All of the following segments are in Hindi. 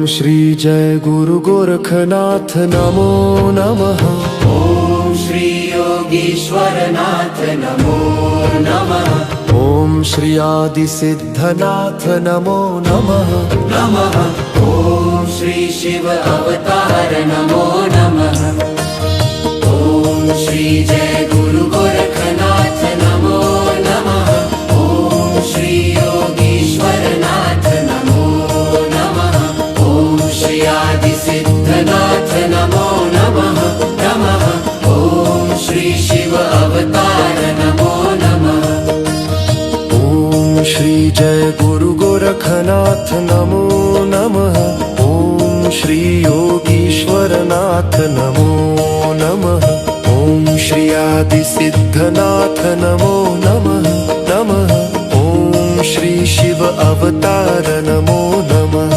श्री जय गुरु गोरखनाथ नमो नमः। ओम श्री योगीश्वरनाथ नमो नमः। ओम श्री आदि सिद्धनाथ नमो नमः। नमः। ओम श्री शिव अवतार नमो नमः। ओम श्री जय गुरु गोरखनाथ नमो नमः। ओम श्री योगीश्वरनाथ नमो नमः। ओम श्री आदि सिद्धनाथ नमो नमः। नमः। ओम श्री शिव अवतार नमो नमः। ओम श्री जय गुरु गोरखनाथ नमो नमः। ओम श्री योगीश्वरनाथ नमो नमः। ओम श्री आदि सिद्धनाथ नमो नमः। नमः। ओम श्री शिव अवतार नमो नमः।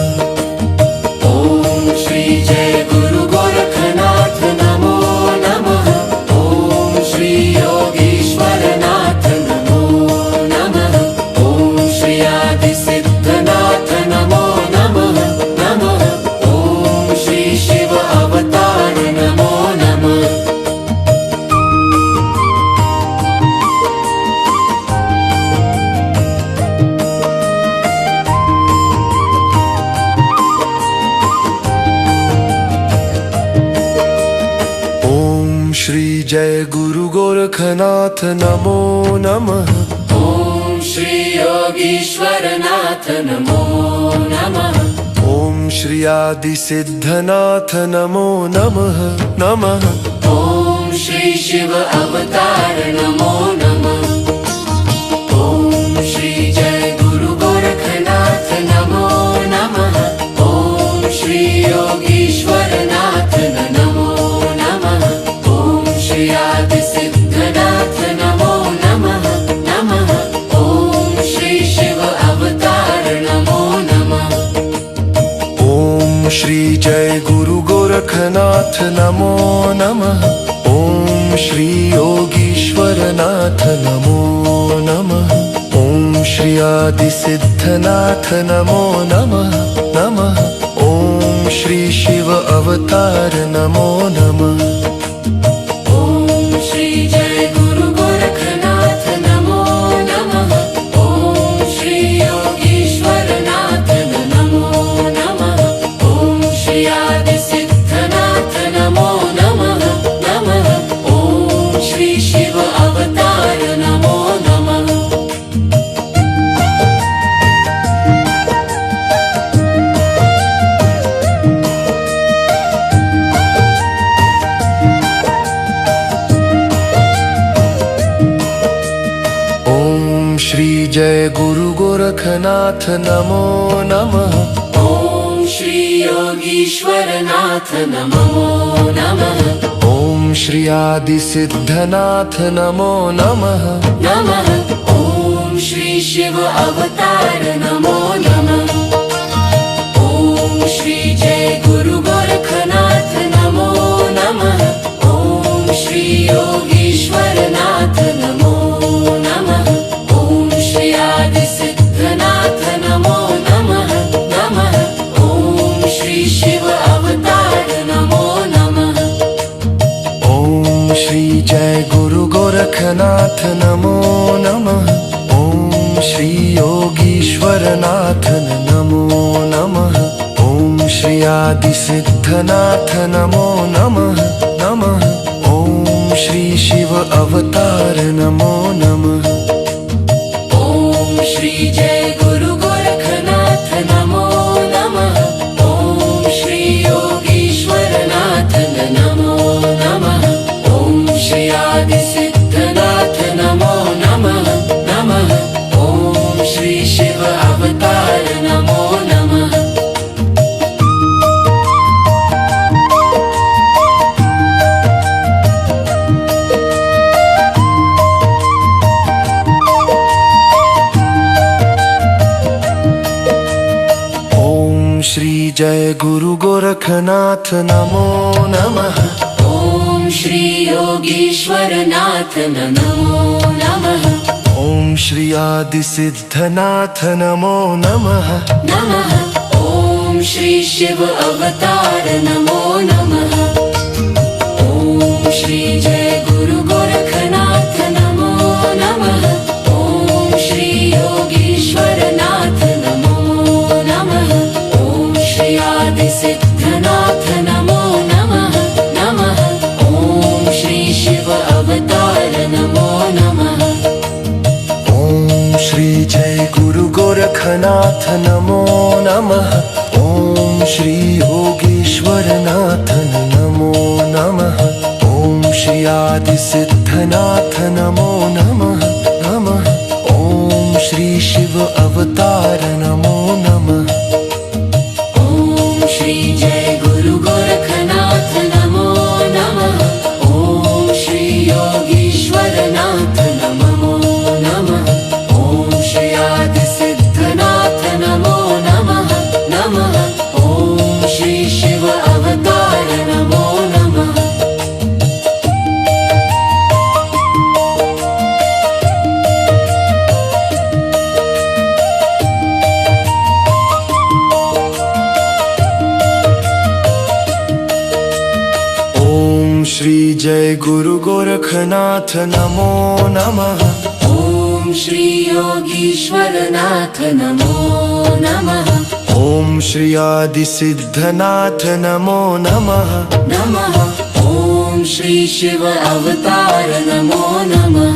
ओम श्री जय गुरु गोरखनाथ नमो नमः। ओम श्री योगीश्वरनाथ नमो नमः। ओम श्री आदि सिद्धनाथ नमो नमः। नमः। ओम श्री शिव अवतार नमो नमः। ओम श्री जय गुरु गोरखनाथ नमो नमः। ओम श्री योगीश्वरनाथ नमो नमः। ओम श्री आदि सिद्धनाथ नमो नमः। नमः। ओम श्री शिव अवतार नमो नमः। ओम श्री जय गुरु गोरखनाथ नमो नमः। ओम श्री योगीश्वरनाथ नमो नमः। ओम श्री आदि सिद्धनाथ नमो नमः। नमः। ओम श्री शिव अवतार नमो नमः। ओम श्री जय गुरु गोरखनाथ नमो नमः। ओम श्री योगीश्वरनाथ नमो नमः। ओम श्री आदि सिद्धनाथ नमो नमः। नमः। ओम श्री शिव अवतार नमो नमः। ओम श्री जय गुरु गोरखनाथ नमो नमः। ओम श्री योगीश्वरनाथ नमो नमः। ओम श्री आदि सिद्धनाथ नमो नमः। नमः। ओम श्री शिव अवतार नमो नमः। ओम श्री जय गुरु गोरखनाथ नमो नमः। ओम श्री योगीश्वरनाथ नमो नमः। ओम श्री आदि सिद्धनाथ नमो नमः। नमः। ओम श्री शिव अवतार नमो नमः। ओम श्री जय गुरु गोरखनाथ नमो नमः। ओम श्री योगीश्वरनाथ नमो नमः। ओम श्री आदि सिद्धनाथ नमो नमः। नमः। ओम श्री शिव अवतार नमो नमः। ओम श्री जय गुरु गोरखनाथ नमो नमः। ओम श्री योगीश्वरनाथ नमो नमः। ओम श्री आदि सिद्धनाथ नमो नमः। नमः। ओम श्री शिव अवतार नमो नमः। ओम श्री जय गुरु गोरखनाथ नमो नमः। ओम श्री योगीश्वरनाथ नमो नमः। ओम श्री आदि सिद्धनाथ नमो नमः। नमः। ओम श्री शिव अवतार नमो नमः। ओम श्री जय गुरु गोरखनाथ नमो नमः। ओम श्री योगीश्वरनाथ नमो नमः। ओम श्री आदि सिद्धनाथ नमो नमः। नमः। ओम श्री शिव अवतार नमो नमः। ओम श्री जय गुरु गोरखनाथ नमो नमः। ओम श्री योगीश्वर नाथ नमो नमः। ओम श्री आदि सिद्धनाथ नमो नमः नमः। ओम श्री शिव अवतार नमो नमः। ओम श्री जय गुरु गोरखनाथ नमो नमः। ओम श्री योगीश्वरनाथ नमो नमः। ओम श्री आदि सिद्धनाथ नमो नमः नमः। ओम श्री शिव अवतार नमो नमः। ओम श्री जय गुरु गोरखनाथ नमो नमः। ओम श्री योगीश्वरनाथ नमो नमः। ओम श्री आदि सिद्धनाथ नमो नमः नमः। ओम श्री शिव अवतार नमो नमः। ओम श्री जय गुरु गोरखनाथ नमो नमः। ओम श्री योगीश्वरनाथ नमो नमः ओम श्री आदि सिद्धनाथ नमो नमः नमः। ओम श्री शिव अवतार नमो नमः।